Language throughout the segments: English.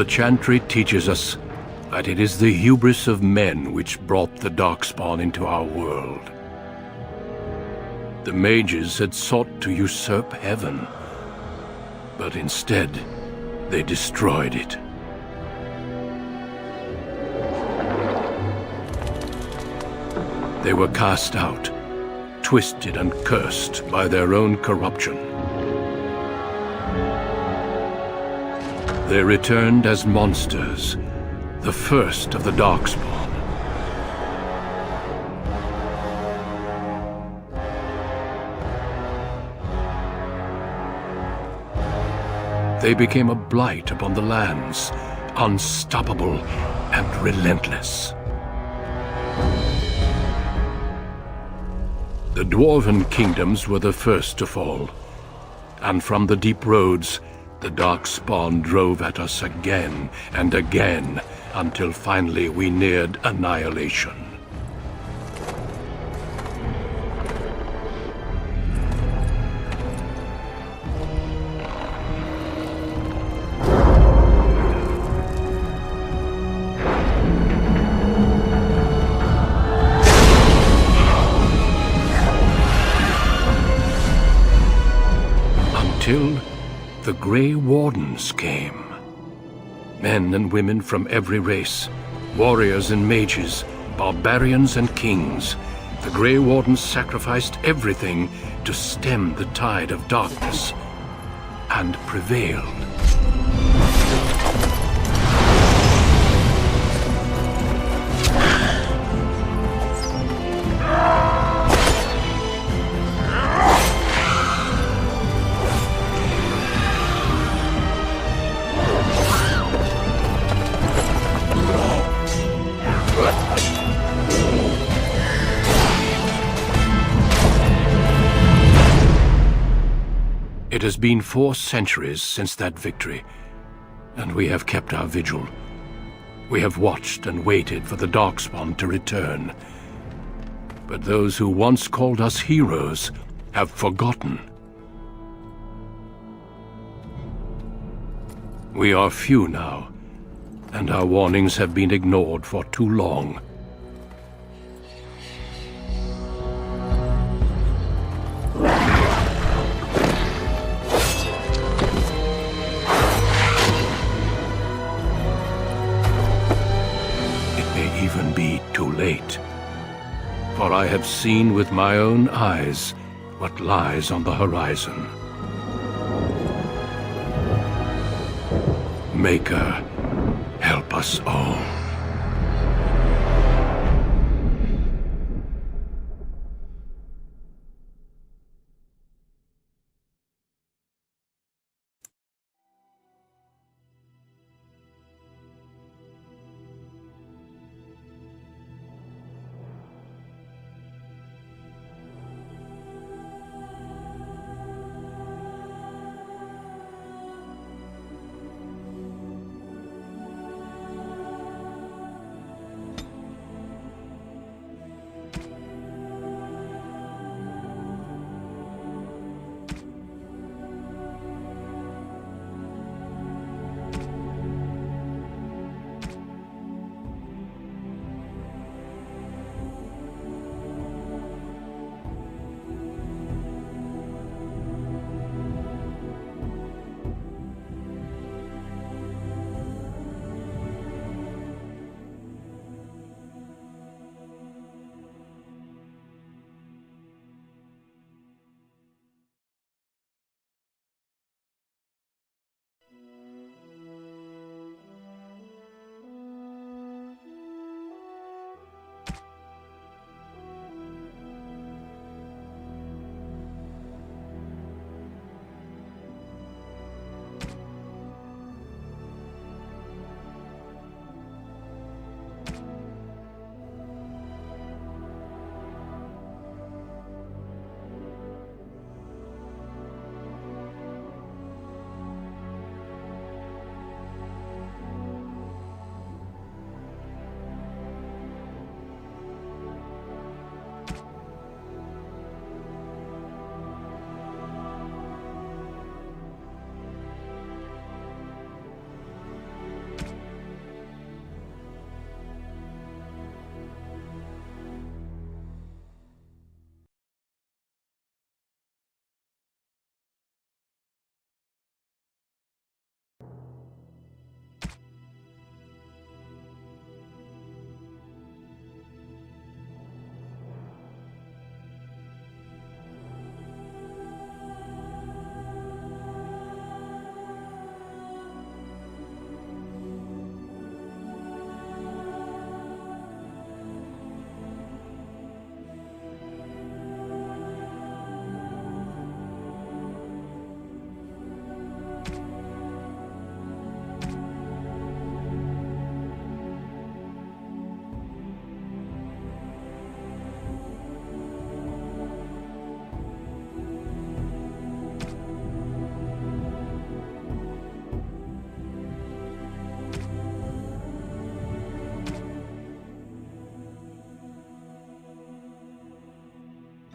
The chantry teaches us that it is the hubris of men which brought the Darkspawn into our world. The mages had sought to usurp heaven, but instead they destroyed it. They were cast out, twisted and cursed by their own corruption. They returned as monsters, the first of the Darkspawn. They became a blight upon the lands, unstoppable and relentless. The dwarven kingdoms were the first to fall, and from the deep roads, the Darkspawn drove at us again and again, until finally we neared annihilation. Until the Grey Wardens came. Men and women from every race, warriors and mages, barbarians and kings. The Grey Wardens sacrificed everything to stem the tide of darkness, and prevailed. It has been 4 centuries since that victory, and we have kept our vigil. We have watched and waited for the Darkspawn to return. But those who once called us heroes have forgotten. We are few now, and our warnings have been ignored for too long. Even be too late. For I have seen with my own eyes what lies on the horizon. Maker, help us all.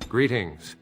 Greetings.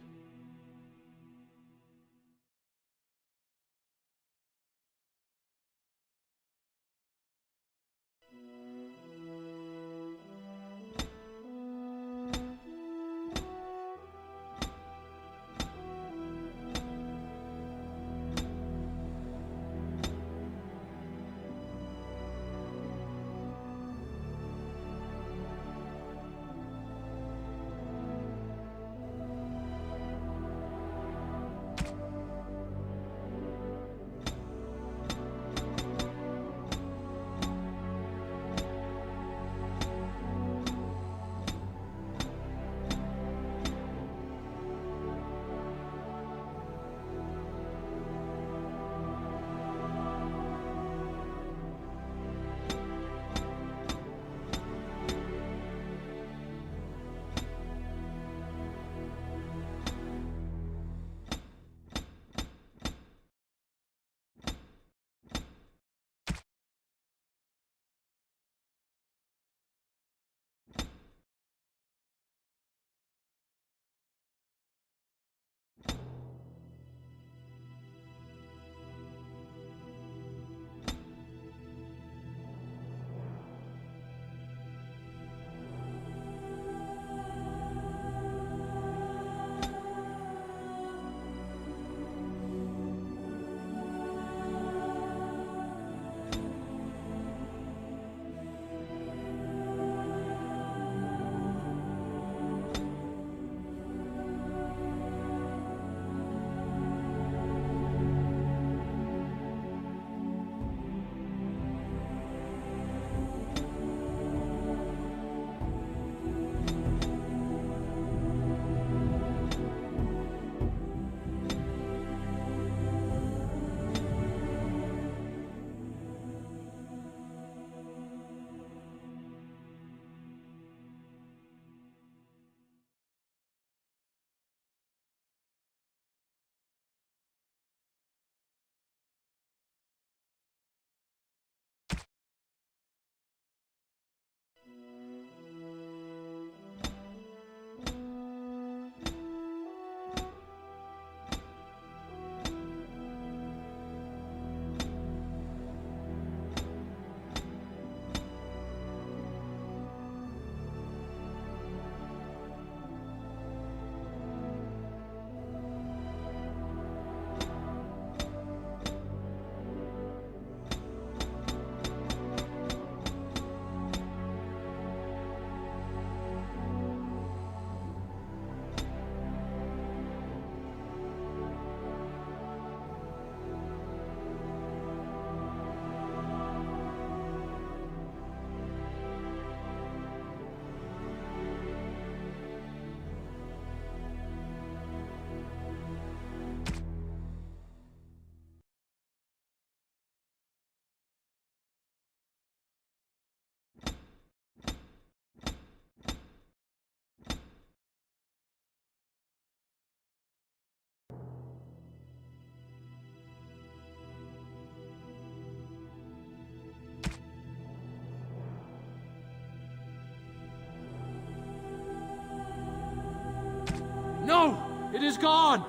No! It is gone!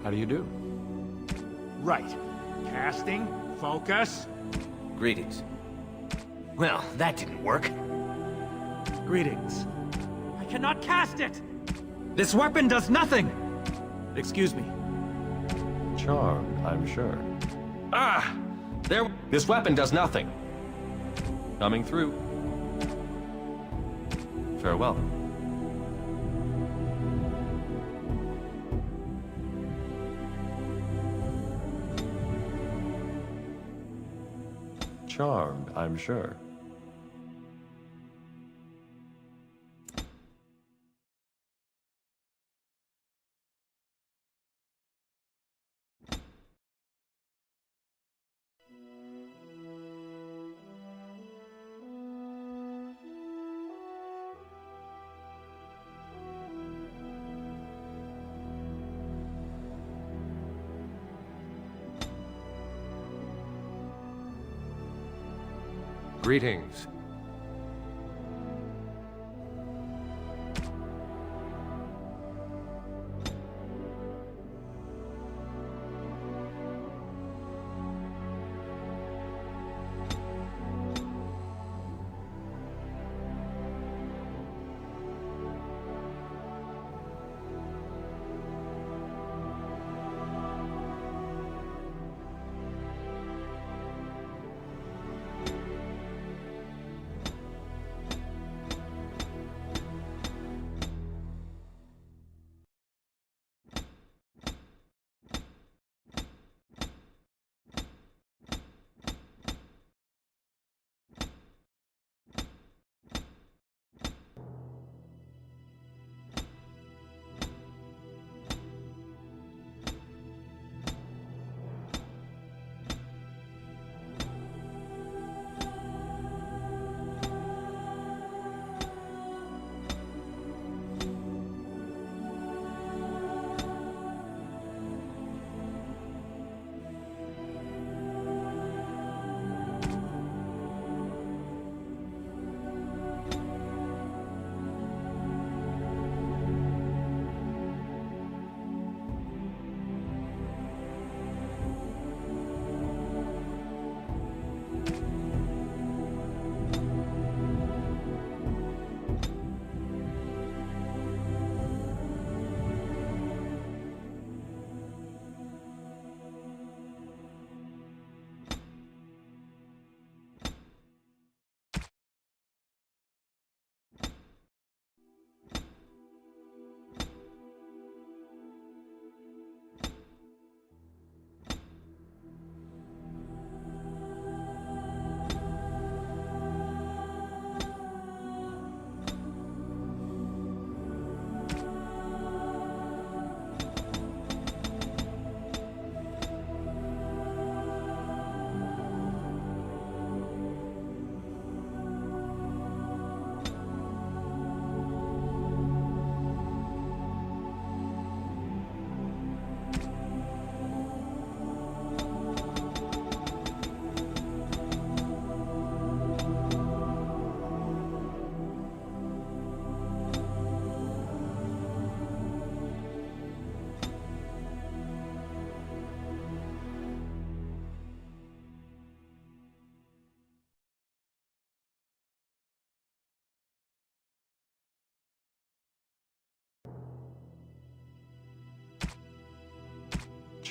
How do you do? Right. Casting, focus. Greetings. Well, that didn't work. Greetings. I cannot cast it! This weapon does nothing! Excuse me. Charmed, I'm sure. Ah! There... This weapon does nothing. Coming through. Farewell. Charmed, I'm sure. Greetings.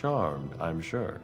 charmed, I'm sure.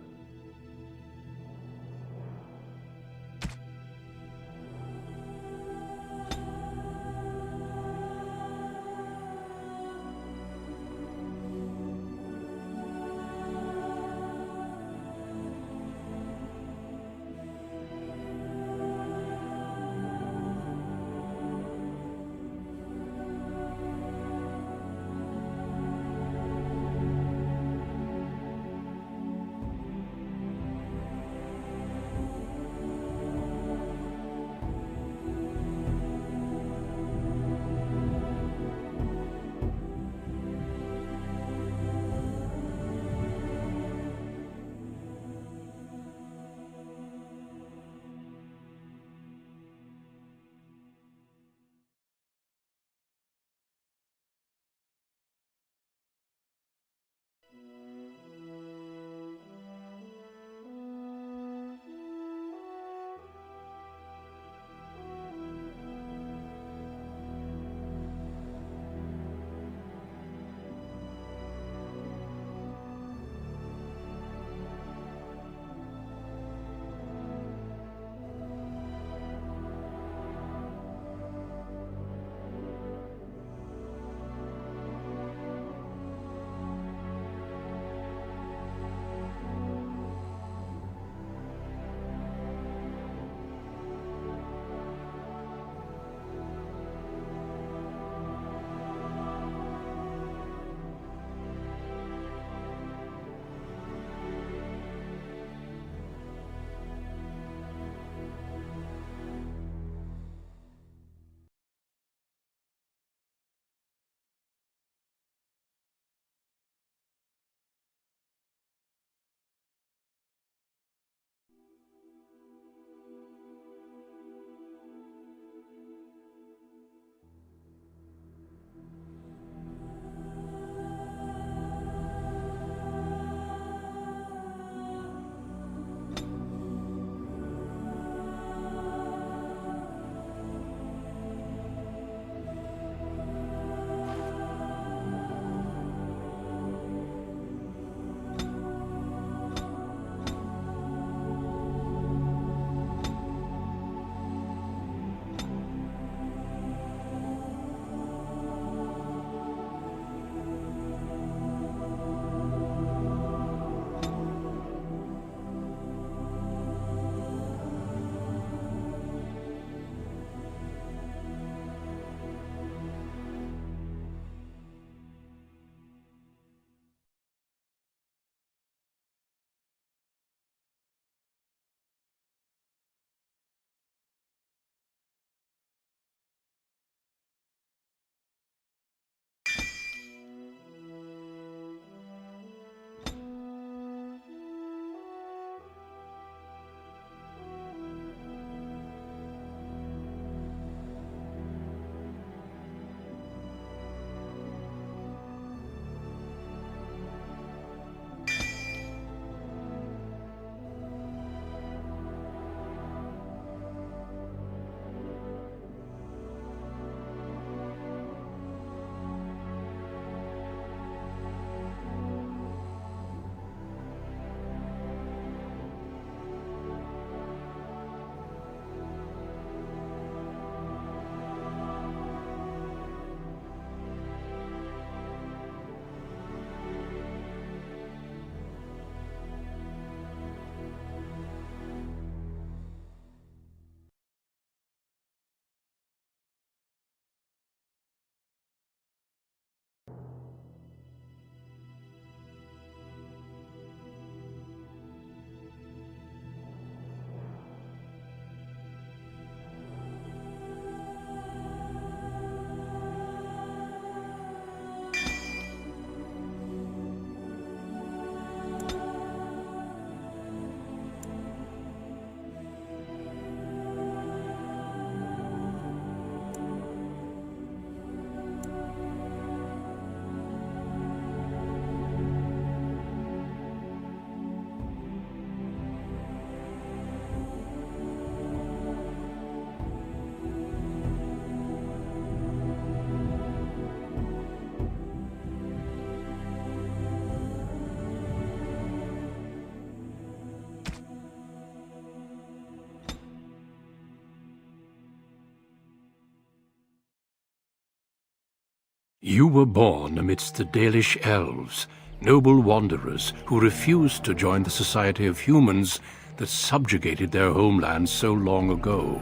You were born amidst the Dalish elves, noble wanderers who refused to join the society of humans that subjugated their homeland so long ago.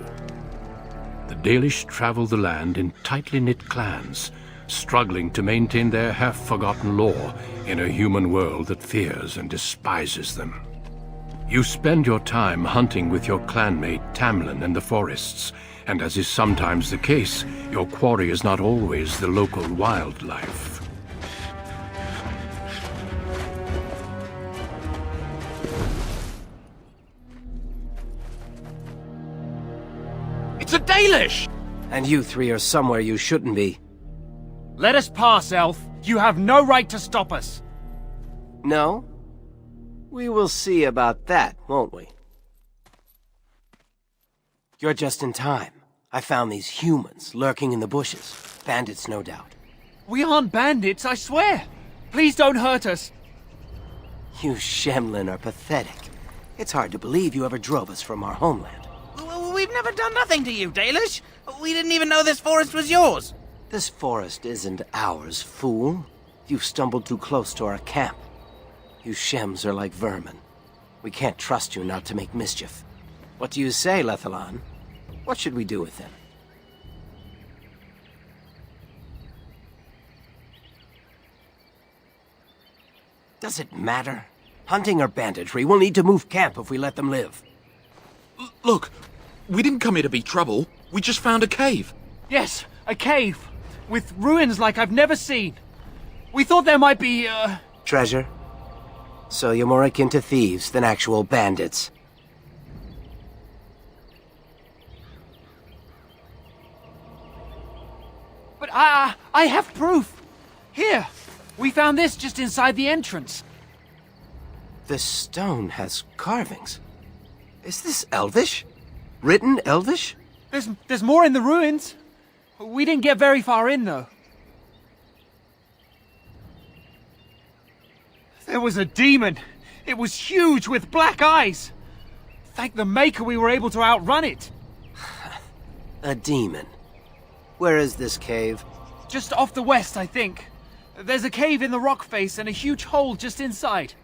The Dalish travel the land in tightly knit clans, struggling to maintain their half-forgotten lore in a human world that fears and despises them. You spend your time hunting with your clanmate Tamlin in the forests, and as is sometimes the case, your quarry is not always the local wildlife. It's a Dalish! And you three are somewhere you shouldn't be. Let us pass, Elf. You have no right to stop us. No? We will see about that, won't we? You're just in time. I found these humans lurking in the bushes. Bandits, no doubt. We aren't bandits, I swear. Please don't hurt us. You Shemlin are pathetic. It's hard to believe you ever drove us from our homeland. We've never done nothing to you, Dalish. We didn't even know this forest was yours. This forest isn't ours, fool. You've stumbled too close to our camp. You Shems are like vermin. We can't trust you not to make mischief. What do you say, Lethalon? What should we do with him? Does it matter? Hunting or banditry, we'll need to move camp if we let them live. Look, we didn't come here to be trouble. We just found a cave. Yes, a cave. With ruins like I've never seen. We thought there might be, Treasure? So you're more akin to thieves than actual bandits. But I have proof. Here, we found this just inside the entrance. This stone has carvings. Is this Elvish? Written Elvish? There's more in the ruins. We didn't get very far in, though. There was a demon. It was huge with black eyes. Thank the Maker we were able to outrun it. A demon. Where is this cave? Just off the west, I think. There's a cave in the rock face and a huge hole just inside.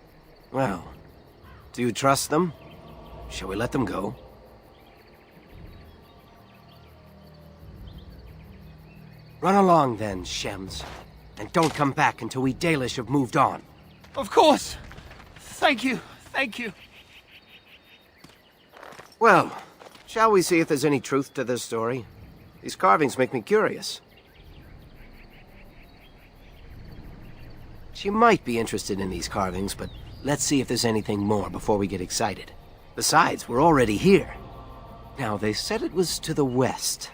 Well, do you trust them? Shall we let them go? Run along then, Shems. And don't come back until we Dalish have moved on. Of course. Thank you. Thank you. Well, shall we see if there's any truth to this story? These carvings make me curious. She might be interested in these carvings, but let's see if there's anything more before we get excited. Besides, we're already here. Now, they said it was to the west.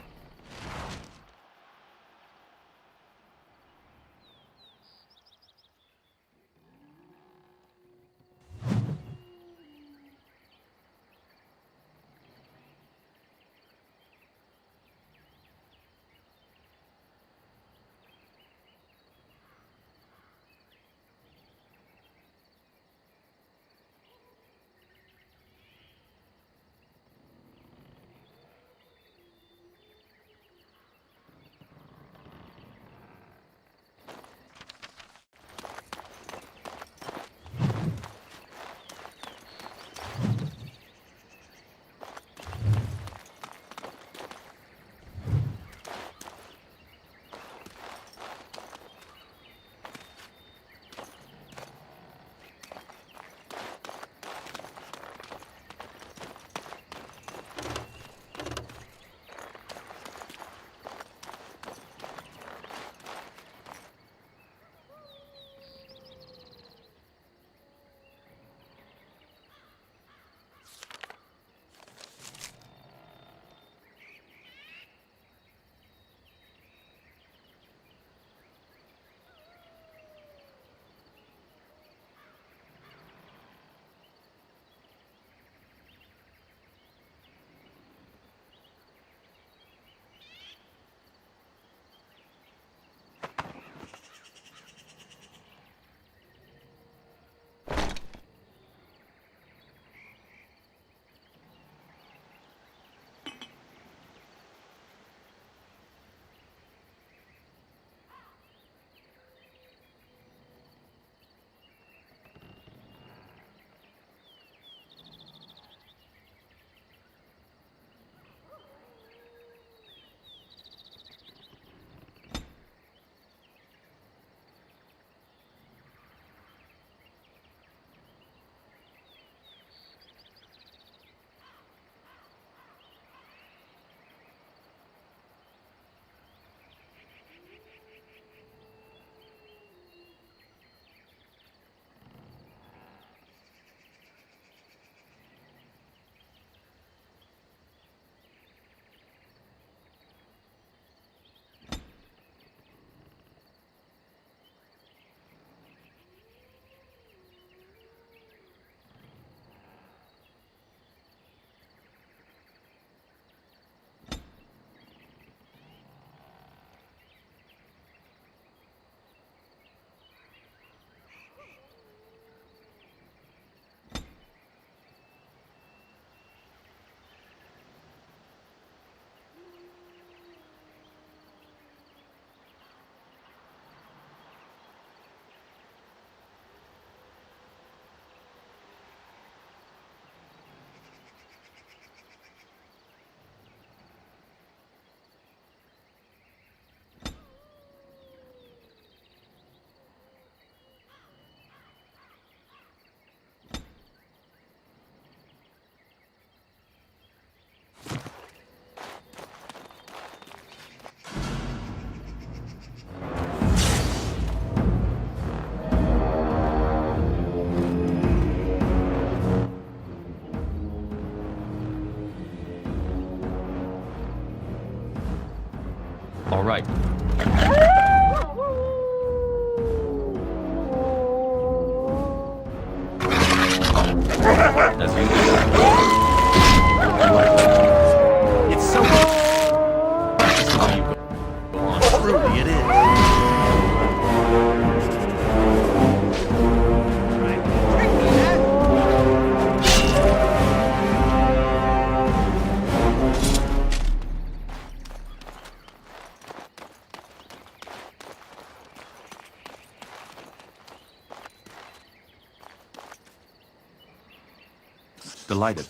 right. As you It's so... Truly, it is. delighted.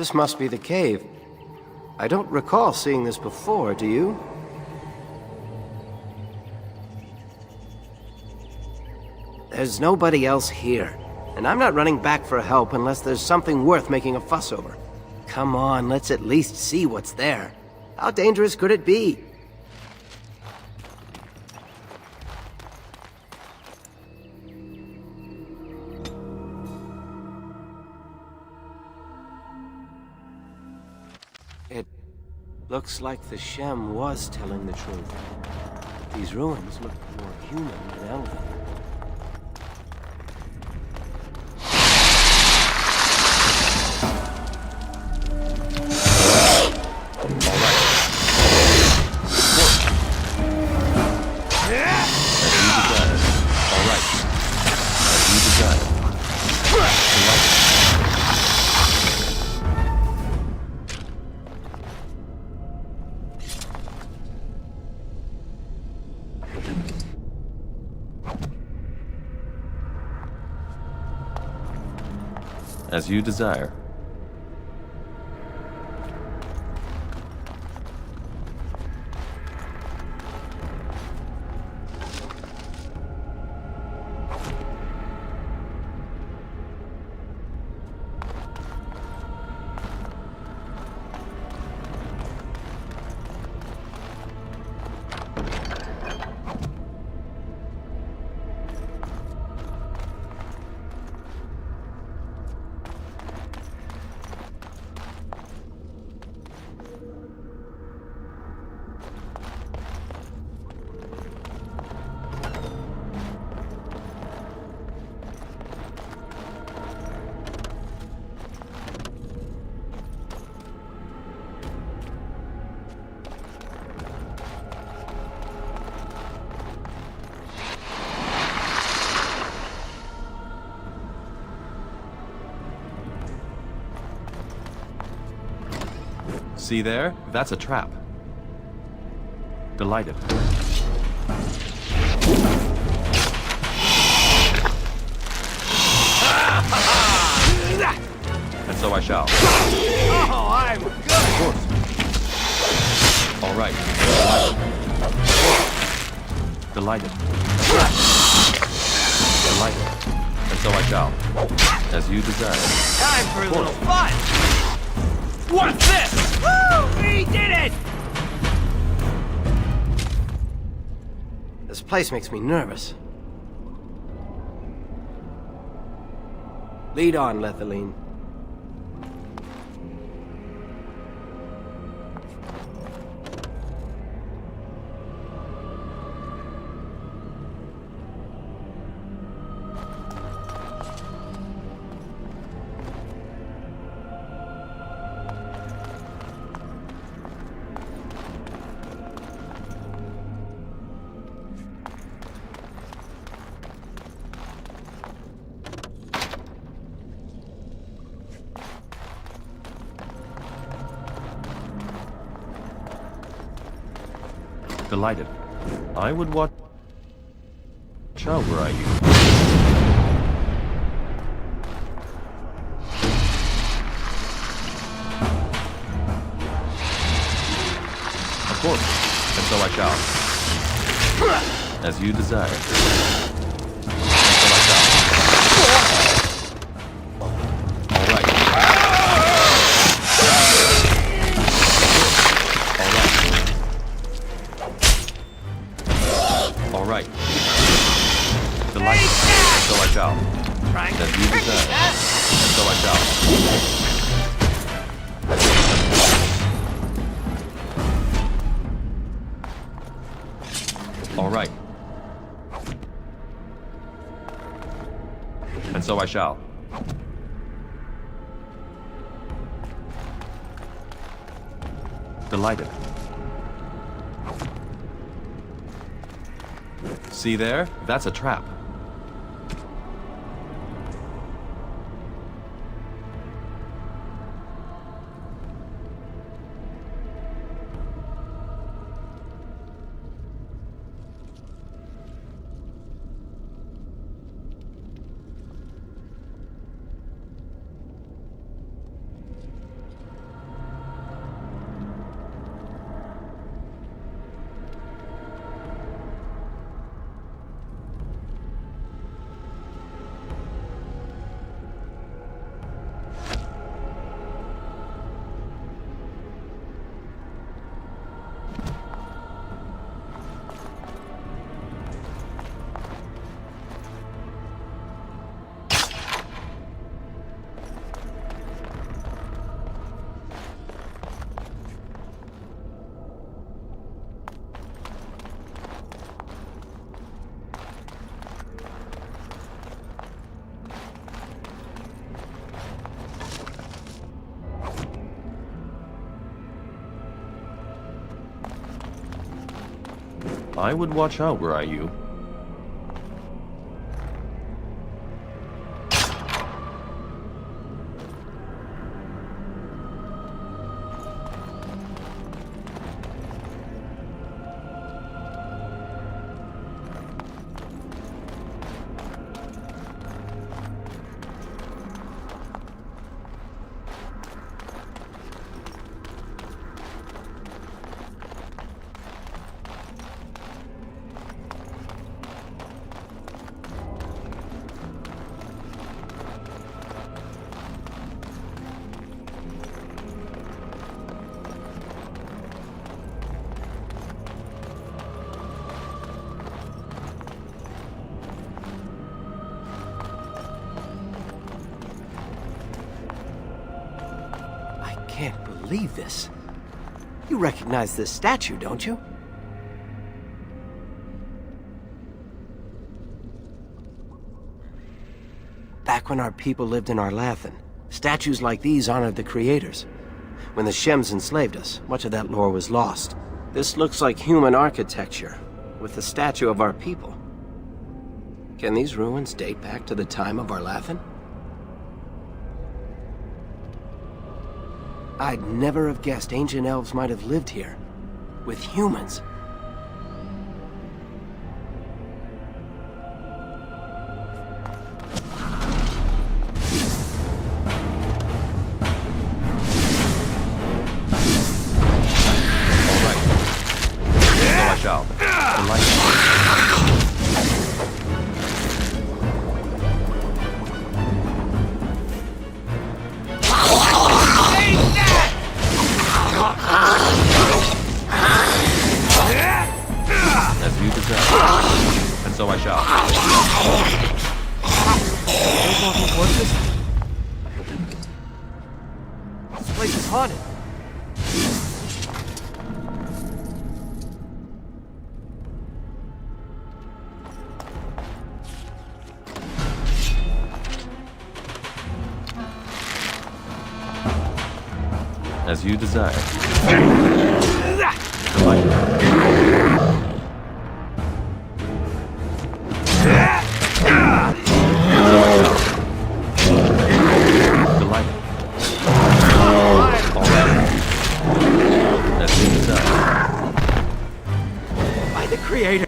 This must be the cave. I don't recall seeing this before, do you? There's nobody else here, and I'm not running back for help unless there's something worth making a fuss over. Come on, let's at least see what's there. How dangerous could it be? It looks like the Shem was telling the truth. These ruins look more human than elven. As you desire. See there? That's a trap. Delighted. And so I shall. Oh, I'm good! Of course. All right. Delighted. Delighted. so I shall. As you desire. Time for a little fun! What's this? Woo! We did it! This place makes me nervous. Lead on, Lethaline. Delighted. I would watch out were I you. Of course, and so I shall. As you desire. And so I shall. All right. All right. Delighted. And so I shall. Trying to As you trick desire. us? And so I shall. All right. And so I shall. Delighted. See there? That's a trap. I would watch out were I you. I can't believe this. You recognize this statue, don't you? Back when our people lived in Arlathan, statues like these honored the creators. When the Shems enslaved us, much of that lore was lost. This looks like human architecture, with the statue of our people. Can these ruins date back to the time of Arlathan? I'd never have guessed ancient elves might have lived here, with humans. Shall. It's haunted. As you desire. Delighted. Delighted. All right. As you desire. By the Creator.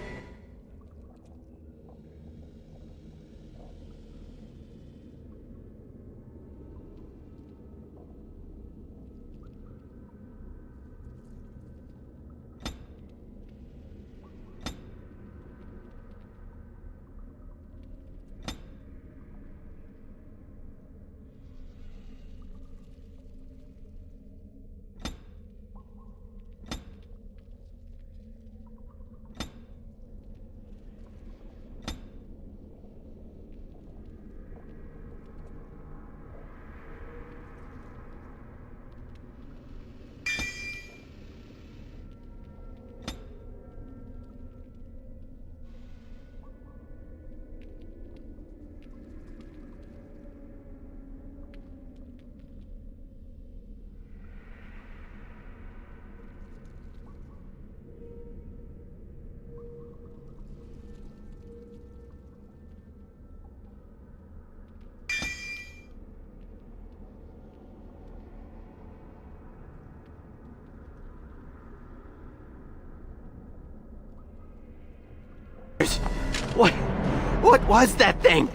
What was that thing?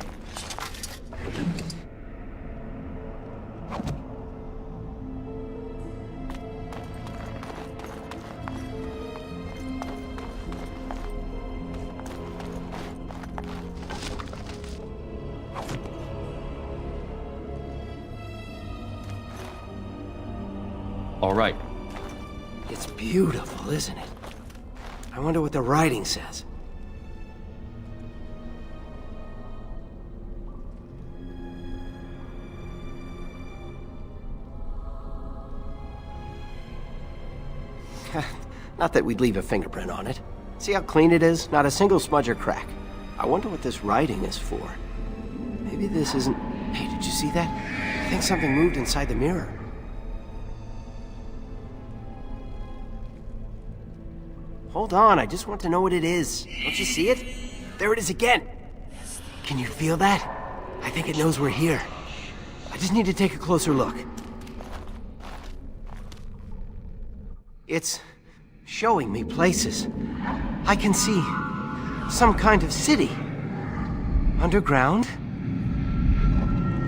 All right. It's beautiful, isn't it? I wonder what the writing says. Not that we'd leave a fingerprint on it. See how clean it is? Not a single smudge or crack. I wonder what this writing is for. Maybe this isn't... Hey, did you see that? I think something moved inside the mirror. Hold on, I just want to know what it is. Don't you see it? There it is again. Can you feel that? I think it knows we're here. I just need to take a closer look. It's showing me places. I can see some kind of city. Underground.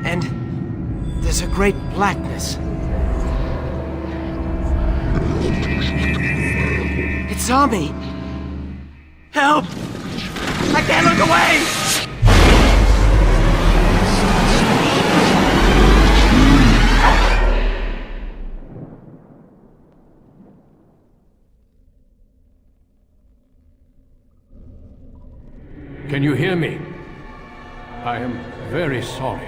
And there's a great blackness. It saw me! Help! I can't look away! Can you hear me? I am very sorry.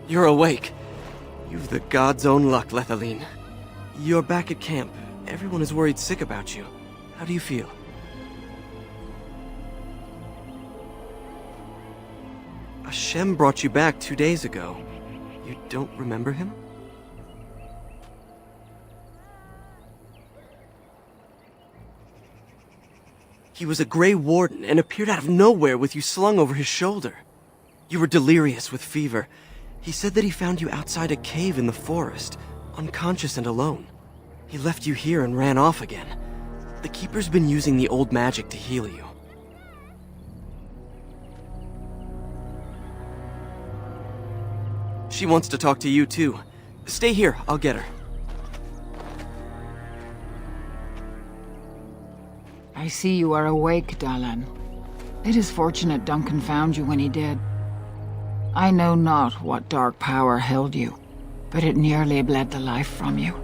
You're awake. You've the god's own luck, Lethaline. You're back at camp. Everyone is worried sick about you. How do you feel? Hashem brought you back 2 days ago. You don't remember him? He was a Grey Warden and appeared out of nowhere with you slung over his shoulder. You were delirious with fever. He said that he found you outside a cave in the forest, unconscious and alone. He left you here and ran off again. The Keeper's been using the old magic to heal you. She wants to talk to you too. Stay here, I'll get her. I see you are awake, Dalan. It is fortunate Duncan found you when he did. I know not what dark power held you, but it nearly bled the life from you.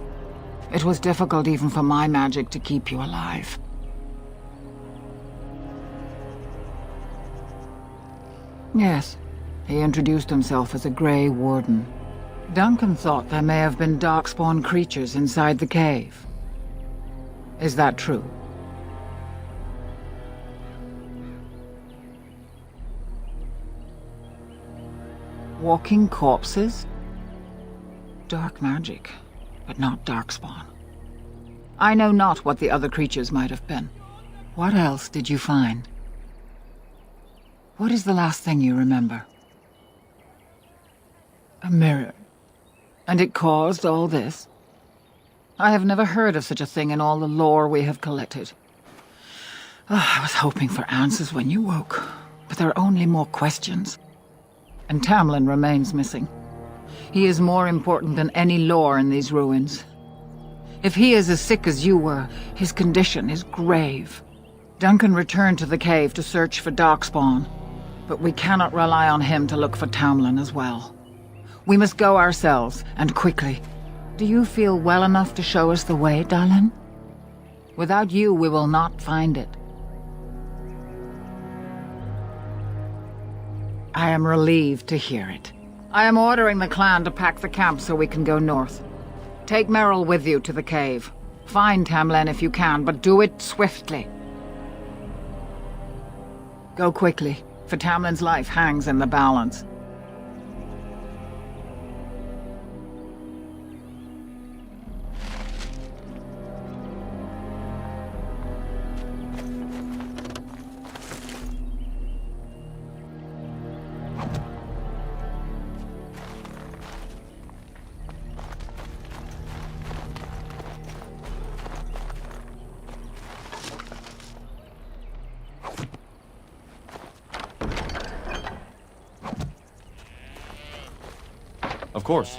It was difficult even for my magic to keep you alive. Yes, he introduced himself as a Grey Warden. Duncan thought there may have been darkspawn creatures inside the cave. Is that true? Walking corpses? Dark magic, but not darkspawn. I know not what the other creatures might have been. What else did you find? What is the last thing you remember? A mirror. And it caused all this? I have never heard of such a thing in all the lore we have collected. I was hoping for answers when you woke, but there are only more questions. And Tamlin remains missing. He is more important than any lore in these ruins. If he is as sick as you were, his condition is grave. Duncan returned to the cave to search for Darkspawn, but we cannot rely on him to look for Tamlin as well. We must go ourselves, and quickly. Do you feel well enough to show us the way, Dalin? Without you, we will not find it. I am relieved to hear it. I am ordering the clan to pack the camp so we can go north. Take Merrill with you to the cave. Find Tamlin if you can, but do it swiftly. Go quickly, for Tamlin's life hangs in the balance. Of course.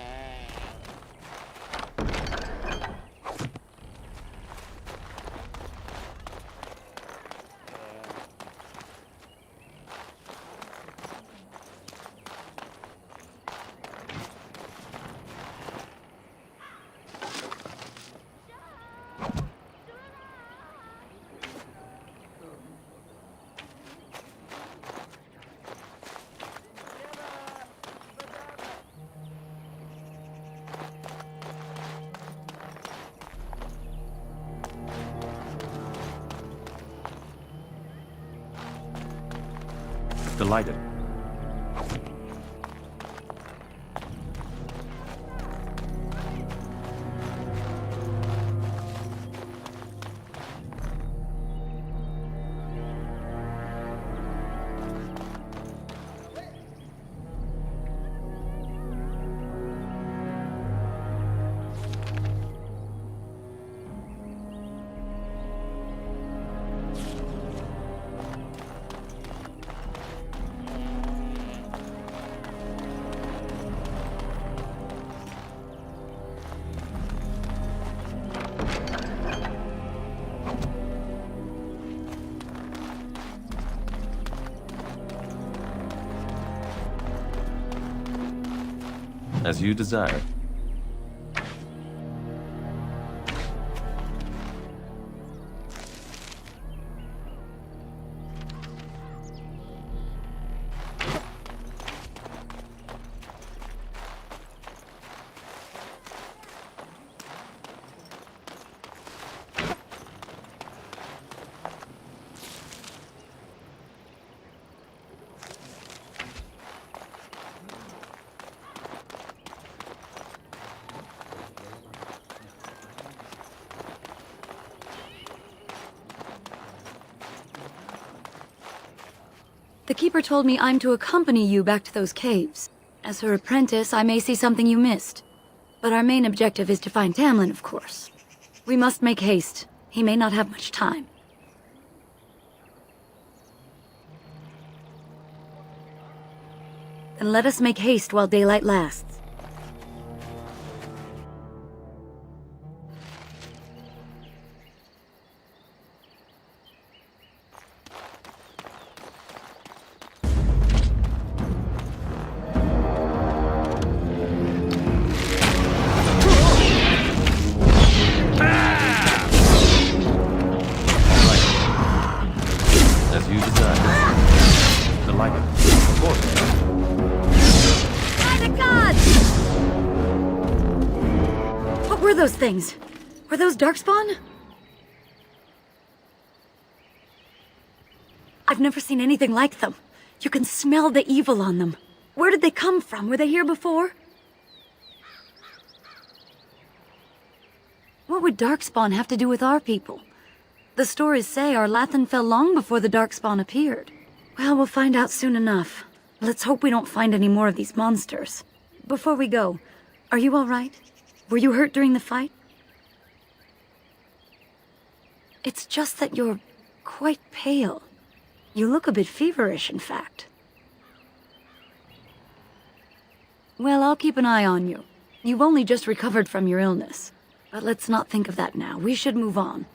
Delighted. As you desire. The Keeper told me I'm to accompany you back to those caves. As her apprentice, I may see something you missed. But our main objective is to find Tamlin, of course. We must make haste. He may not have much time. Then let us make haste while daylight lasts. Light it. Of course. By the gods! What were those things? Were those Darkspawn? I've never seen anything like them. You can smell the evil on them. Where did they come from? Were they here before? What would Darkspawn have to do with our people? The stories say our Lathan fell long before the Darkspawn appeared. Well, we'll find out soon enough. Let's hope we don't find any more of these monsters. Before we go, are you all right? Were you hurt during the fight? It's just that you're quite pale. You look a bit feverish, in fact. Well, I'll keep an eye on you. You've only just recovered from your illness. But let's not think of that now. We should move on.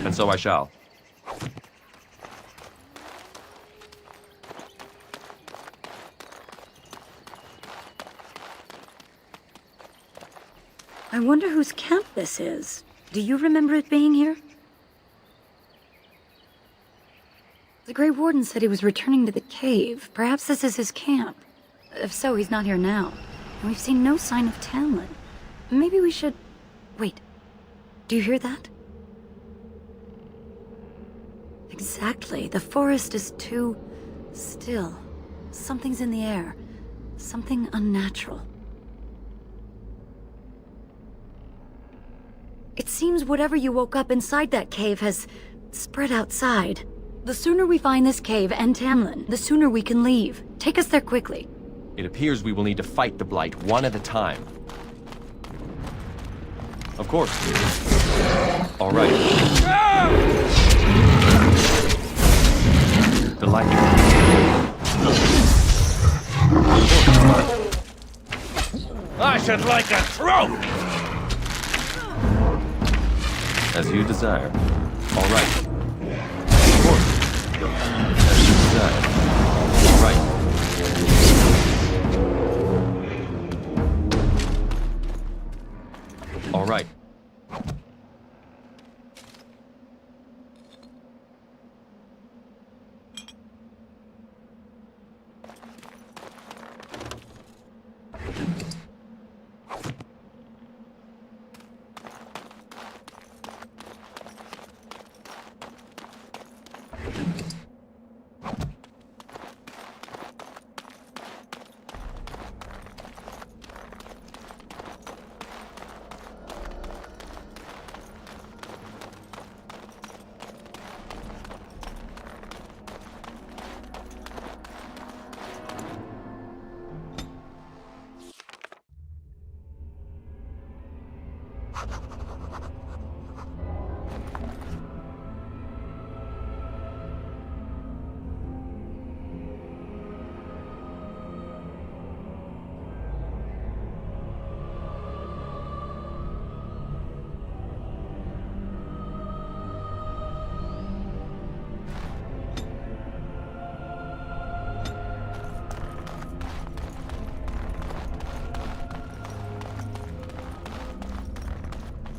And so I shall. I wonder whose camp this is. Do you remember it being here? The Grey Warden said he was returning to the cave. Perhaps this is his camp. If so, he's not here now. And we've seen no sign of Tamlin. Maybe we should... Wait. Do you hear that? Exactly. The forest is too... still. Something's in the air. Something unnatural. It seems whatever you woke up inside that cave has spread outside. The sooner we find this cave and Tamlin, the sooner we can leave. Take us there quickly. It appears we will need to fight the Blight one at a time. Of course. All right. Delighted. I should like a throat! As you desire. All right. Of course. As you desire. All right. All right.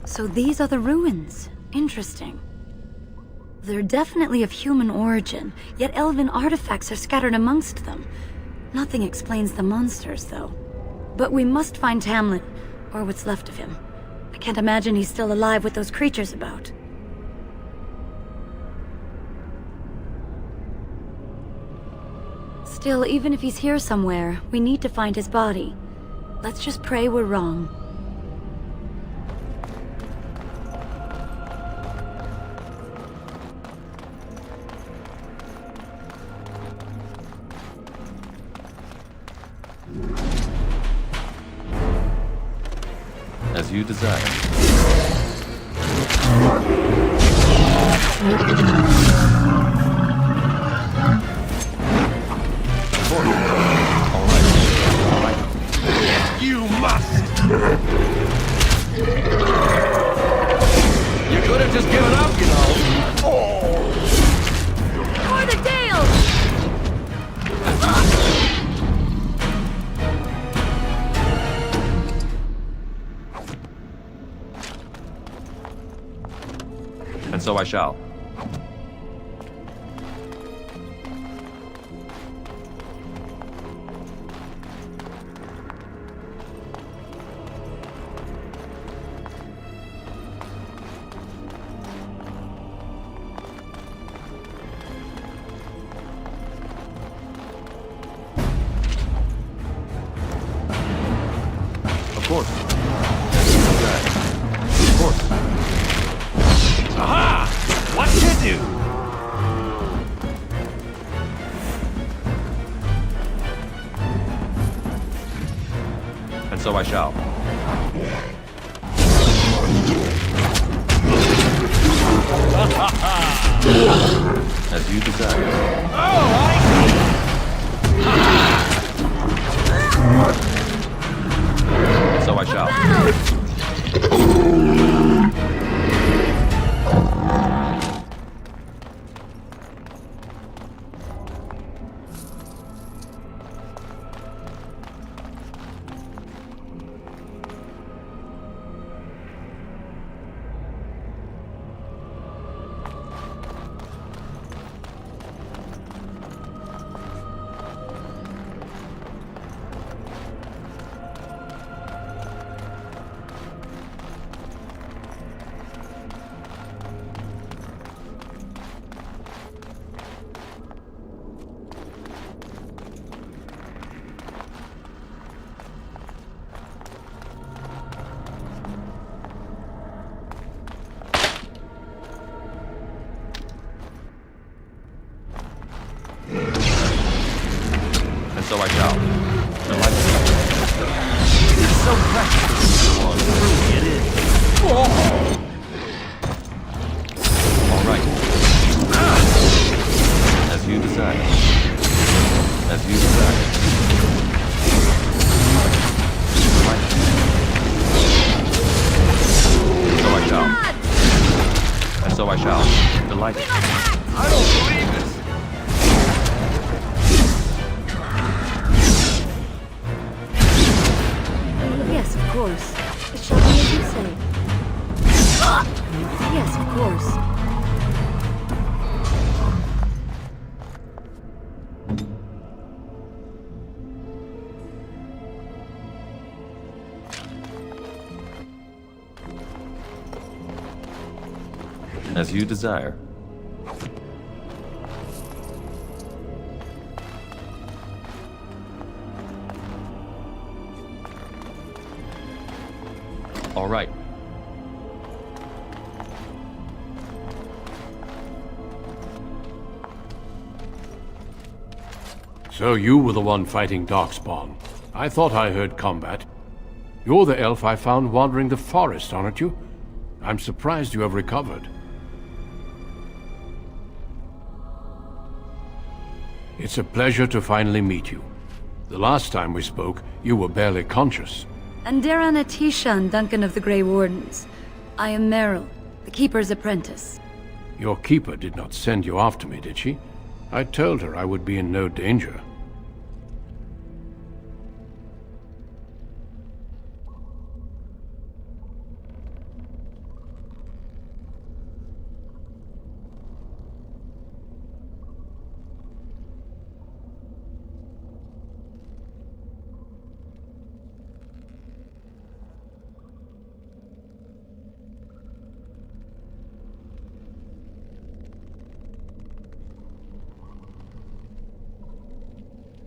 So these are the ruins. Interesting. They're definitely of human origin, yet elven artifacts are scattered amongst them. Nothing explains the monsters, though. But we must find Tamlin, or what's left of him. I can't imagine he's still alive with those creatures about. Still, even if he's here somewhere, we need to find his body. Let's just pray we're wrong. As you desire. You must You could have just given up, you know. For the Dale! And so I shall. Of course. Of course. Aha! What to do? And so I shall. As you desire. Oh, I And so I shall. And so I shall. It's so precious. Truly it is. All right. As you desire. As you desire. So I shall. And so I shall. Delighted. I don't believe this. Yes, of course. It shall be as you say. Yes, of course. As you desire. All right. So you were the one fighting Darkspawn. I thought I heard combat. You're the elf I found wandering the forest, aren't you? I'm surprised you have recovered. It's a pleasure to finally meet you. The last time we spoke, you were barely conscious. Andera Natishan, Duncan of the Grey Wardens. I am Meryl, the Keeper's apprentice. Your keeper did not send you after me, did she? I told her I would be in no danger.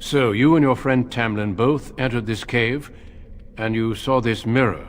So, you and your friend Tamlin both entered this cave, and you saw this mirror.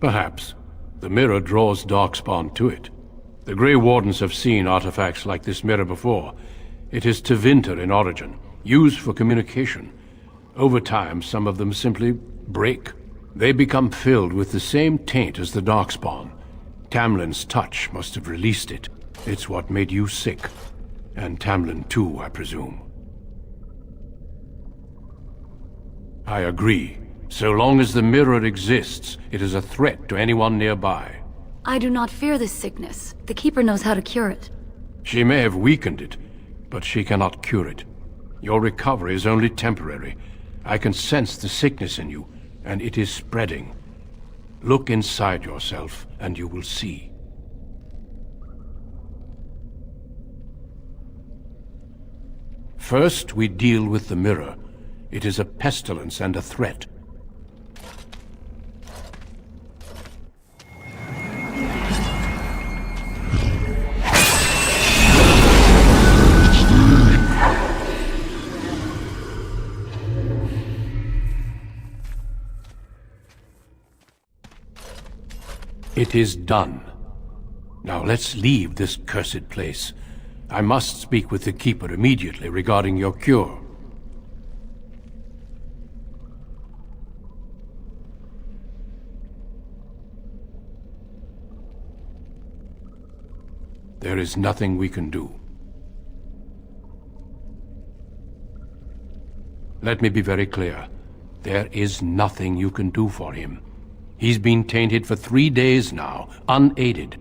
Perhaps. The mirror draws Darkspawn to it. The Grey Wardens have seen artifacts like this mirror before. It is Tevinter in origin, used for communication. Over time, some of them simply break. They become filled with the same taint as the Darkspawn. Tamlin's touch must have released it. It's what made you sick. And Tamlin too, I presume. I agree. So long as the mirror exists, it is a threat to anyone nearby. I do not fear this sickness. The Keeper knows how to cure it. She may have weakened it, but she cannot cure it. Your recovery is only temporary. I can sense the sickness in you, and it is spreading. Look inside yourself, and you will see. First, we deal with the mirror. It is a pestilence and a threat. It is done. Now let's leave this cursed place. I must speak with the Keeper immediately regarding your cure. There is nothing we can do. Let me be very clear. There is nothing you can do for him. He's been tainted for 3 days now, unaided.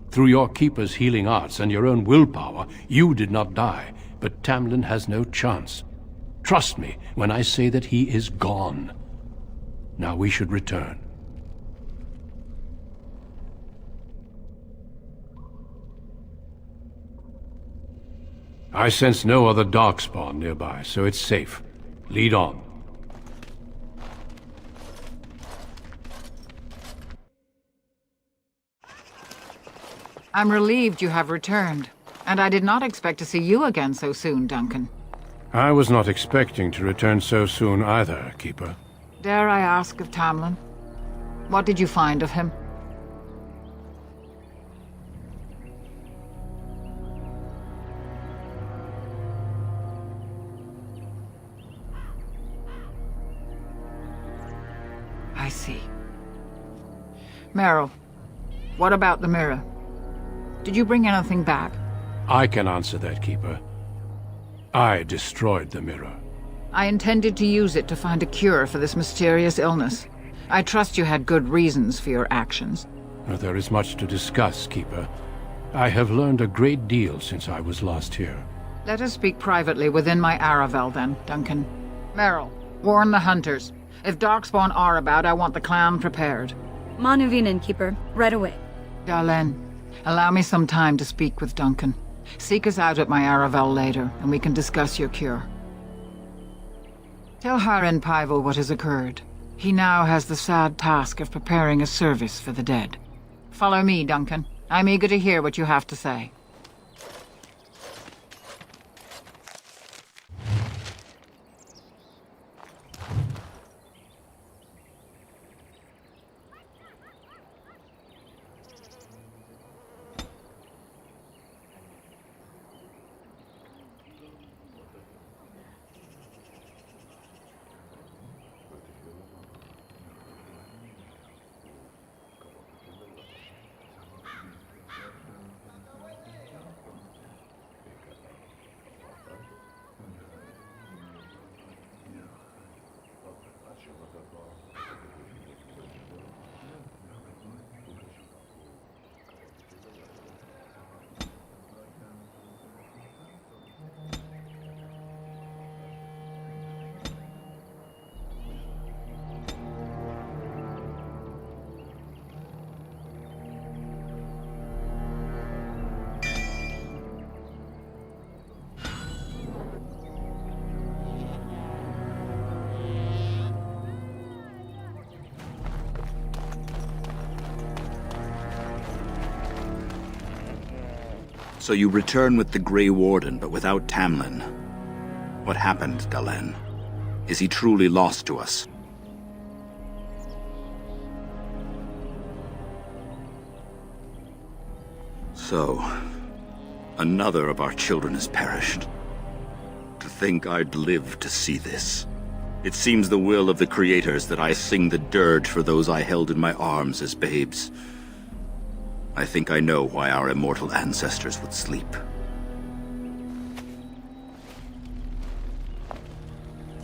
Through your Keeper's healing arts and your own willpower, you did not die, but Tamlin has no chance. Trust me when I say that he is gone. Now we should return. I sense no other Darkspawn nearby, so it's safe. Lead on. I'm relieved you have returned, and I did not expect to see you again so soon, Duncan. I was not expecting to return so soon either, Keeper. Dare I ask of Tamlin? What did you find of him? I see. Meryl, what about the mirror? Did you bring anything back? I can answer that, Keeper. I destroyed the mirror. I intended to use it to find a cure for this mysterious illness. I trust you had good reasons for your actions. There is much to discuss, Keeper. I have learned a great deal since I was last here. Let us speak privately within my Aravel, then, Duncan. Meryl, warn the hunters. If Darkspawn are about, I want the clan prepared. Manuvinen, Keeper. Right away. Darlene, allow me some time to speak with Duncan. Seek us out at my Aravel later, and we can discuss your cure. Tell Haren Pyvel what has occurred. He now has the sad task of preparing a service for the dead. Follow me, Duncan. I'm eager to hear what you have to say. So you return with the Grey Warden, but without Tamlin. What happened, Dalen? Is he truly lost to us? So, another of our children has perished. To think I'd live to see this. It seems the will of the creators that I sing the dirge for those I held in my arms as babes. I think I know why our immortal ancestors would sleep.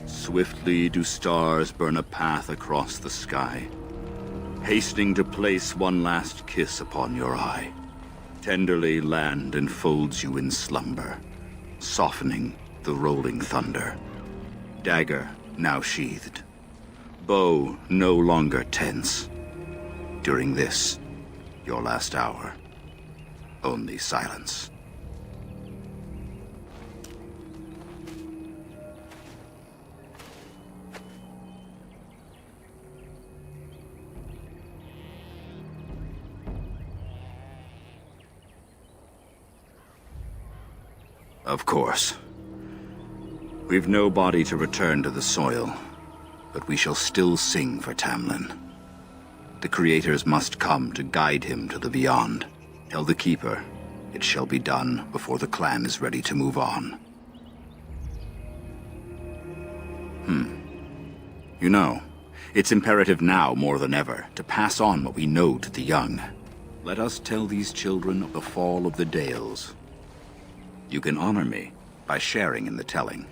Swiftly do stars burn a path across the sky, hastening to place one last kiss upon your eye. Tenderly land enfolds you in slumber, softening the rolling thunder. Dagger now sheathed, bow no longer tense. During this, your last hour, only silence. Of course. We've no body to return to the soil, but we shall still sing for Tamlin. The creators must come to guide him to the beyond. Tell the Keeper, it shall be done before the clan is ready to move on. You know, it's imperative now more than ever to pass on what we know to the young. Let us tell these children of the fall of the Dales. You can honor me by sharing in the telling.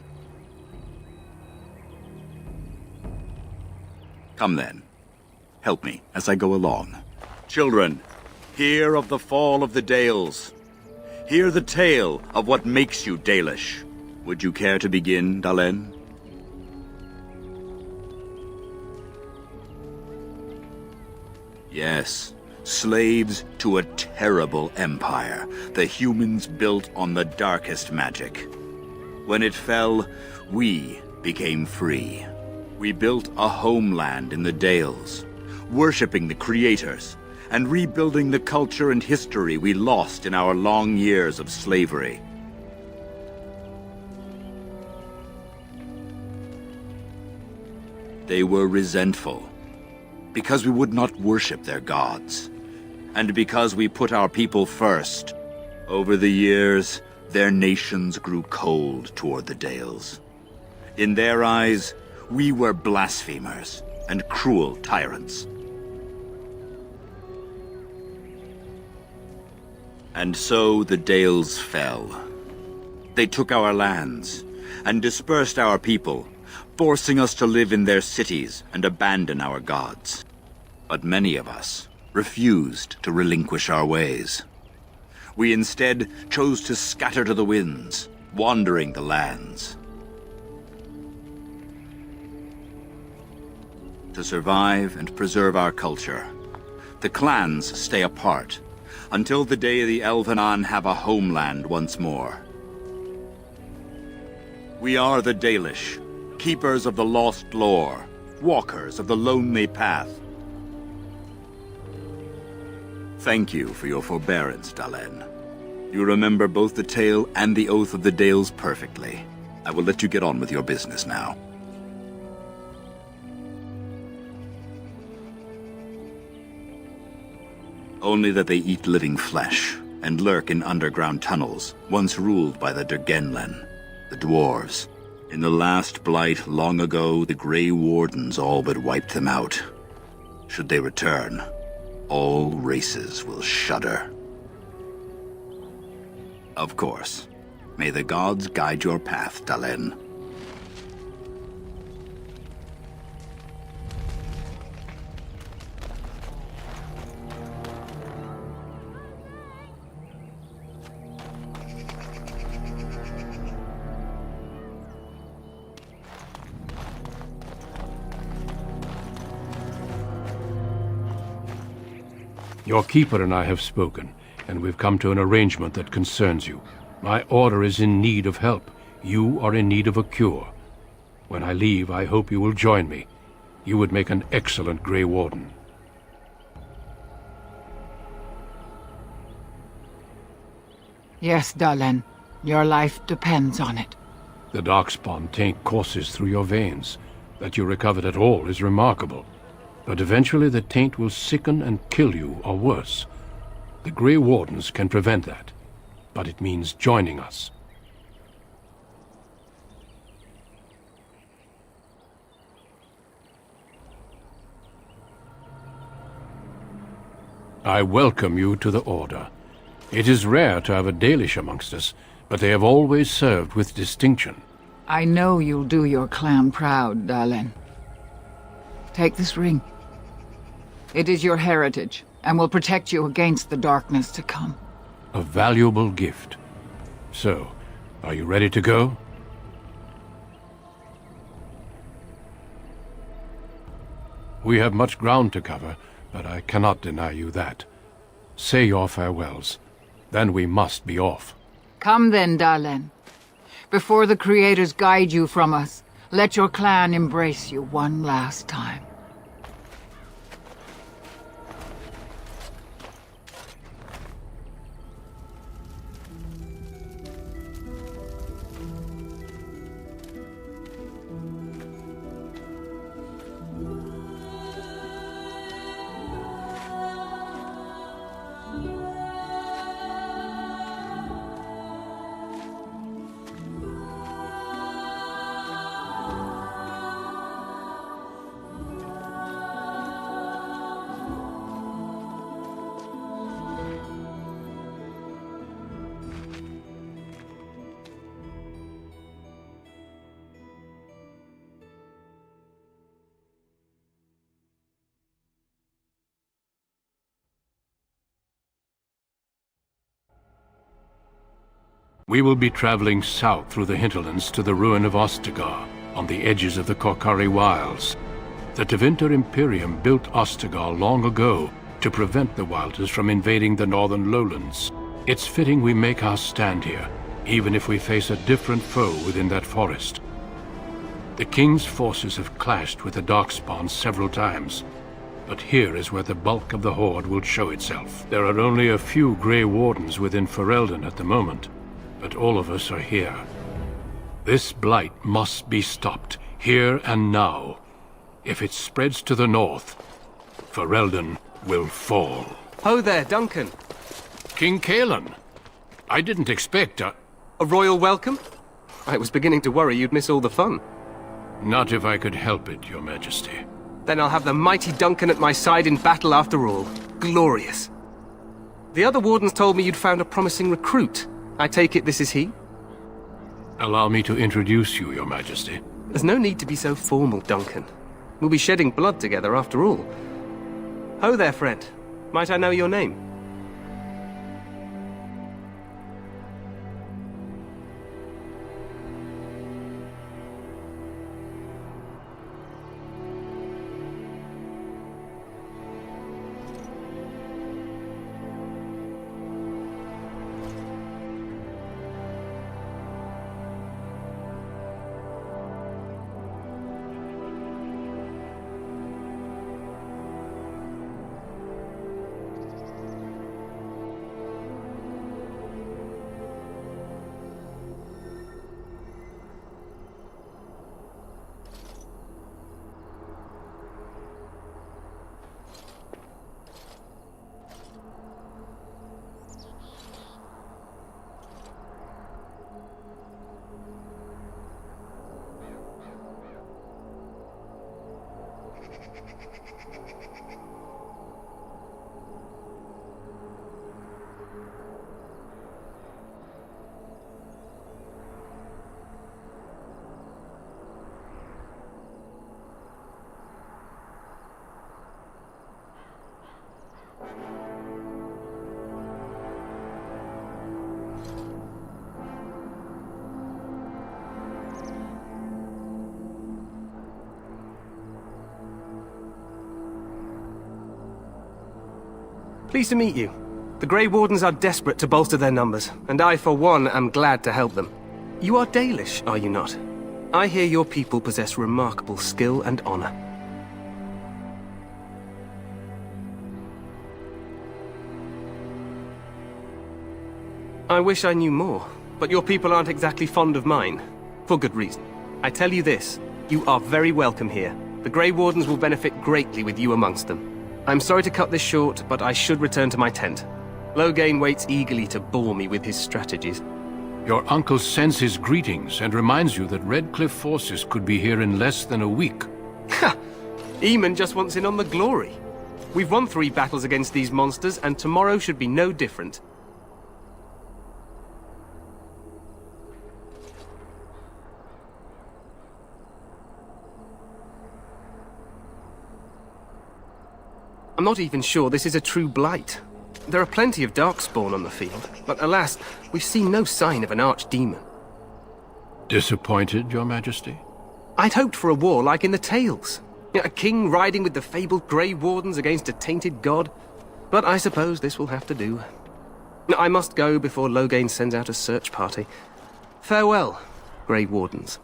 Come then. Help me as I go along. Children, hear of the fall of the Dales. Hear the tale of what makes you Dalish. Would you care to begin, Dalen? Yes. Slaves to a terrible empire, the humans built on the darkest magic. When it fell, we became free. We built a homeland in the Dales, worshipping the creators, and rebuilding the culture and history we lost in our long years of slavery. They were resentful, because we would not worship their gods. And because we put our people first, over the years, their nations grew cold toward the Dales. In their eyes, we were blasphemers and cruel tyrants. And so the Dales fell. They took our lands and dispersed our people, forcing us to live in their cities and abandon our gods. But many of us refused to relinquish our ways. We instead chose to scatter to the winds, wandering the lands. To survive and preserve our culture, the clans stay apart until the day the Elvenan have a homeland once more. We are the Dalish, keepers of the lost lore, walkers of the lonely path. Thank you for your forbearance, Dalen. You remember both the tale and the Oath of the Dales perfectly. I will let you get on with your business now. Only that they eat living flesh and lurk in underground tunnels, once ruled by the Dergenlen, the dwarves. In the last blight long ago, the Grey Wardens all but wiped them out. Should they return, all races will shudder. Of course. May the gods guide your path, Dalen. Your keeper and I have spoken, and we've come to an arrangement that concerns you. My order is in need of help. You are in need of a cure. When I leave, I hope you will join me. You would make an excellent Grey Warden. Yes, Dalen. Your life depends on it. The Darkspawn taint courses through your veins. That you recovered at all is remarkable. But eventually the taint will sicken and kill you, or worse. The Grey Wardens can prevent that, but it means joining us. I welcome you to the Order. It is rare to have a Dalish amongst us, but they have always served with distinction. I know you'll do your clan proud, Dalen. Take this ring. It is your heritage, and will protect you against the darkness to come. A valuable gift. So, are you ready to go? We have much ground to cover, but I cannot deny you that. Say your farewells. Then we must be off. Come then, Dalen. Before the Creators guide you from us, let your clan embrace you one last time. We will be traveling south through the hinterlands to the ruin of Ostagar, on the edges of the Korkari Wilds. The Tevinter Imperium built Ostagar long ago to prevent the Wilders from invading the northern lowlands. It's fitting we make our stand here, even if we face a different foe within that forest. The King's forces have clashed with the Darkspawn several times, but here is where the bulk of the Horde will show itself. There are only a few Grey Wardens within Ferelden at the moment, but all of us are here. This blight must be stopped, here and now. If it spreads to the north, Ferelden will fall. Ho there, Duncan. King Kaelan, I didn't expect a royal welcome? I was beginning to worry you'd miss all the fun. Not if I could help it, Your Majesty. Then I'll have the mighty Duncan at my side in battle after all. Glorious. The other wardens told me you'd found a promising recruit. I take it this is he? Allow me to introduce you, Your Majesty. There's no need to be so formal, Duncan. We'll be shedding blood together after all. Ho there, friend. Might I know your name? Pleased to meet you. The Grey Wardens are desperate to bolster their numbers, and I, for one, am glad to help them. You are Dalish, are you not? I hear your people possess remarkable skill and honor. I wish I knew more, but your people aren't exactly fond of mine. For good reason. I tell you this, you are very welcome here. The Grey Wardens will benefit greatly with you amongst them. I'm sorry to cut this short, but I should return to my tent. Loghain waits eagerly to bore me with his strategies. Your uncle sends his greetings and reminds you that Redcliffe forces could be here in less than a week. Ha! Eamon just wants in on the glory. We've won 3 battles against these monsters, and tomorrow should be no different. I'm not even sure this is a true blight. There are plenty of darkspawn on the field, but alas, we've seen no sign of an archdemon. Disappointed, Your Majesty? I'd hoped for a war like in the tales. A king riding with the fabled Grey Wardens against a tainted god. But I suppose this will have to do. I must go before Loghain sends out a search party. Farewell, Grey Wardens.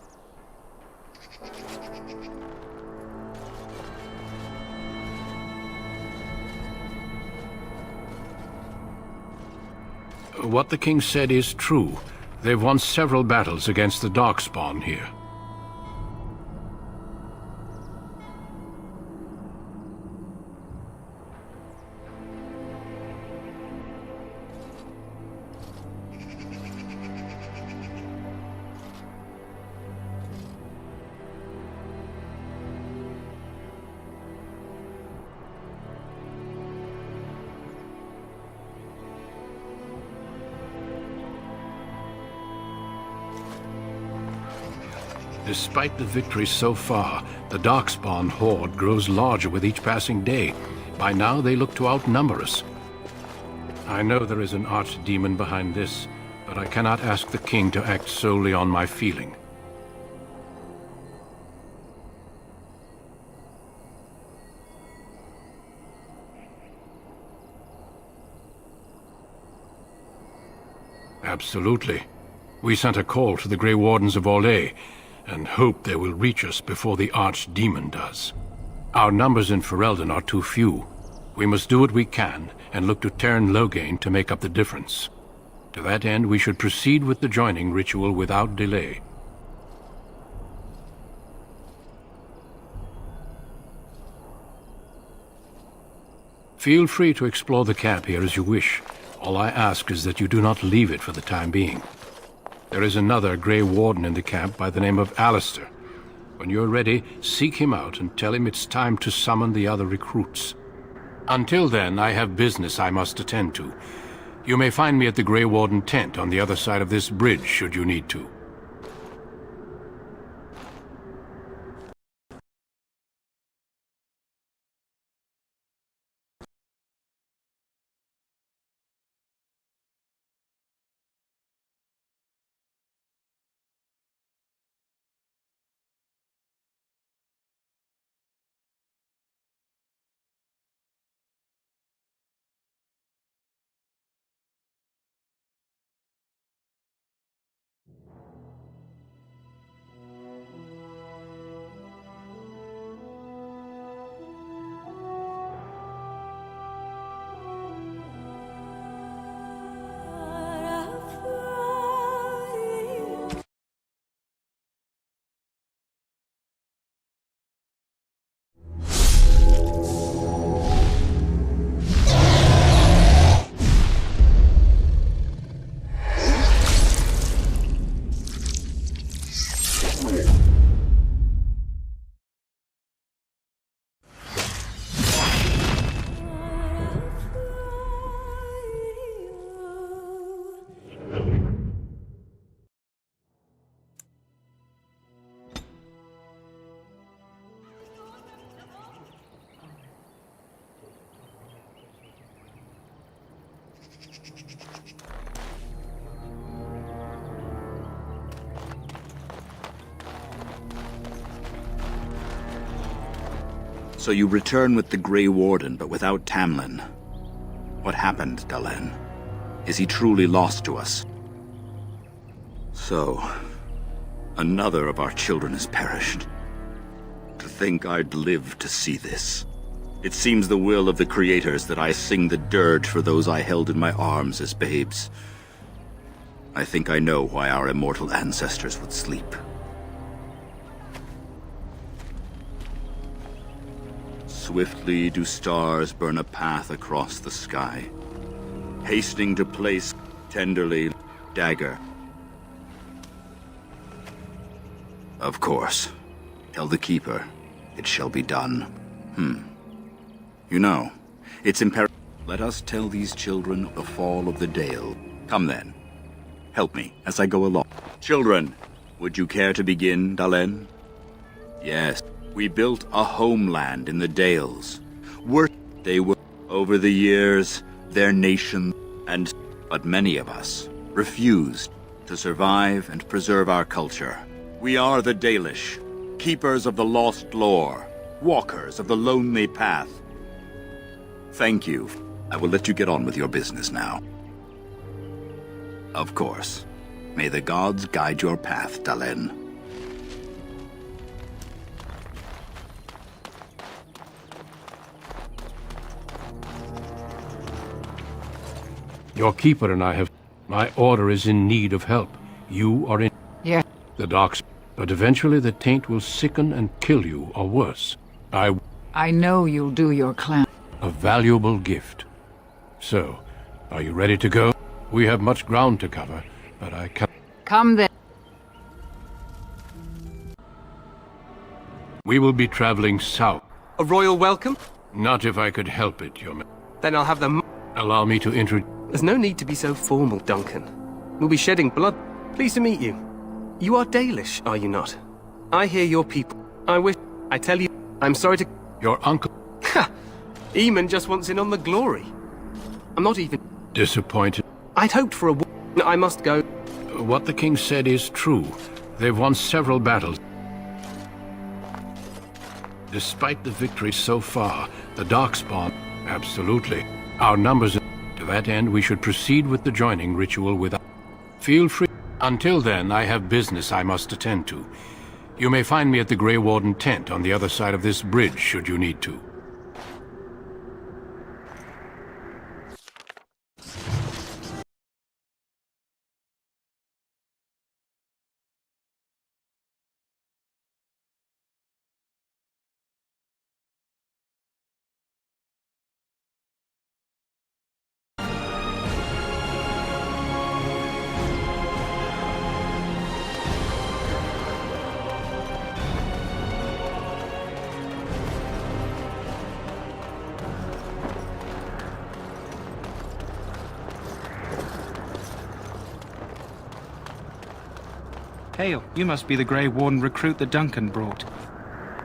What the king said is true. They've won several battles against the Darkspawn here. Despite the victories so far, the Darkspawn horde grows larger with each passing day. By now, they look to outnumber us. I know there is an archdemon behind this, but I cannot ask the king to act solely on my feeling. Absolutely. We sent a call to the Grey Wardens of Orlais, and hope they will reach us before the archdemon does. Our numbers in Ferelden are too few. We must do what we can, and look to Teyrn Loghain to make up the difference. To that end, we should proceed with the joining ritual without delay. Feel free to explore the camp here as you wish. All I ask is that you do not leave it for the time being. There is another Grey Warden in the camp by the name of Alistair. When you're ready, seek him out and tell him it's time to summon the other recruits. Until then, I have business I must attend to. You may find me at the Grey Warden tent on the other side of this bridge, should you need to. So you return with the Grey Warden, but without Tamlin. What happened, Dalen? Is he truly lost to us? So, another of our children has perished. To think I'd live to see this. It seems the will of the Creators that I sing the dirge for those I held in my arms as babes. I think I know why our immortal ancestors would sleep. Swiftly do stars burn a path across the sky. hastening to place tenderly dagger. Of course. Tell the Keeper, it shall be done. You know, it's imperative. Let us tell these children the fall of the Dale. Come then. Help me as I go along. Children, would you care to begin, Dalen? Yes, we built a homeland in the Dales. They were, over the years, their nation, but many of us refused to survive and preserve our culture. We are the Dalish, keepers of the lost lore, walkers of the lonely path. Thank you. I will let you get on with your business now. Of course. May the gods guide your path, Dalen. Your keeper and I have... My order is in need of help. You are in... Yeah. The dark... But eventually the taint will sicken and kill you, or worse. I know you'll do your clan. A valuable gift. So, are you ready to go? We have much ground to cover, but I can't... Come then. We will be traveling south. A royal welcome? Not if I could help it, Your Majesty. Then I'll have them... Allow me to introduce... There's no need to be so formal, Duncan. We'll be shedding blood. Pleased to meet you. You are Dalish, are you not? I hear your people. I tell you, I'm sorry to... Your uncle... Ha! Eamon just wants in on the glory. I'm not even... Disappointed. I'd hoped for a... I must go. What the king said is true. They've won several battles. Despite the victory so far, the Darkspawn... Absolutely. Our numbers... To that end, we should proceed with the joining ritual without... Feel free... Until then, I have business I must attend to. You may find me at the Grey Warden tent on the other side of this bridge, should you need to. Hale, you must be the Grey Warden recruit that Duncan brought.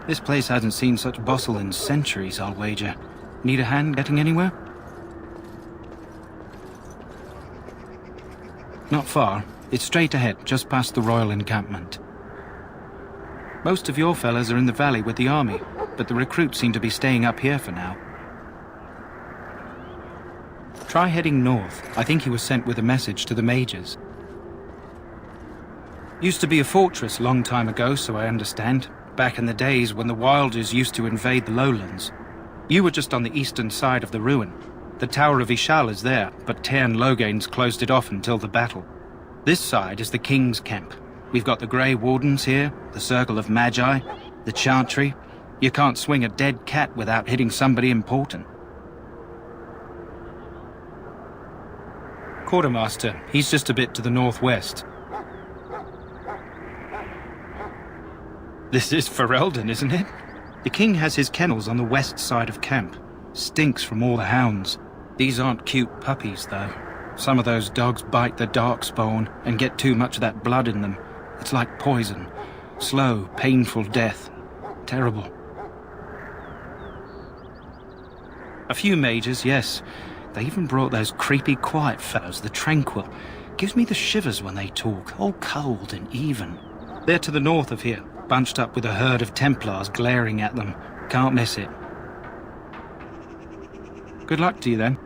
This place hasn't seen such bustle in centuries, I'll wager. Need a hand getting anywhere? Not far. It's straight ahead, just past the royal encampment. Most of your fellas are in the valley with the army, but the recruits seem to be staying up here for now. Try heading north. I think he was sent with a message to the mages. Used to be a fortress long time ago, so I understand. Back in the days when the Wilders used to invade the lowlands. You were just on the eastern side of the ruin. The Tower of Ishal is there, but Tairn Logains closed it off until the battle. This side is the King's camp. We've got the Grey Wardens here, the Circle of Magi, the Chantry. You can't swing a dead cat without hitting somebody important. Quartermaster, he's just a bit to the northwest. This is Ferelden, isn't it? The king has his kennels on the west side of camp. Stinks from all the hounds. These aren't cute puppies, though. Some of those dogs bite the darkspawn and get too much of that blood in them. It's like poison. Slow, painful death. Terrible. A few mages, yes. They even brought those creepy quiet fellows, the Tranquil. Gives me the shivers when they talk, all cold and even. They're to the north of here. Bunched up with a herd of Templars glaring at them. Can't miss it. Good luck to you then.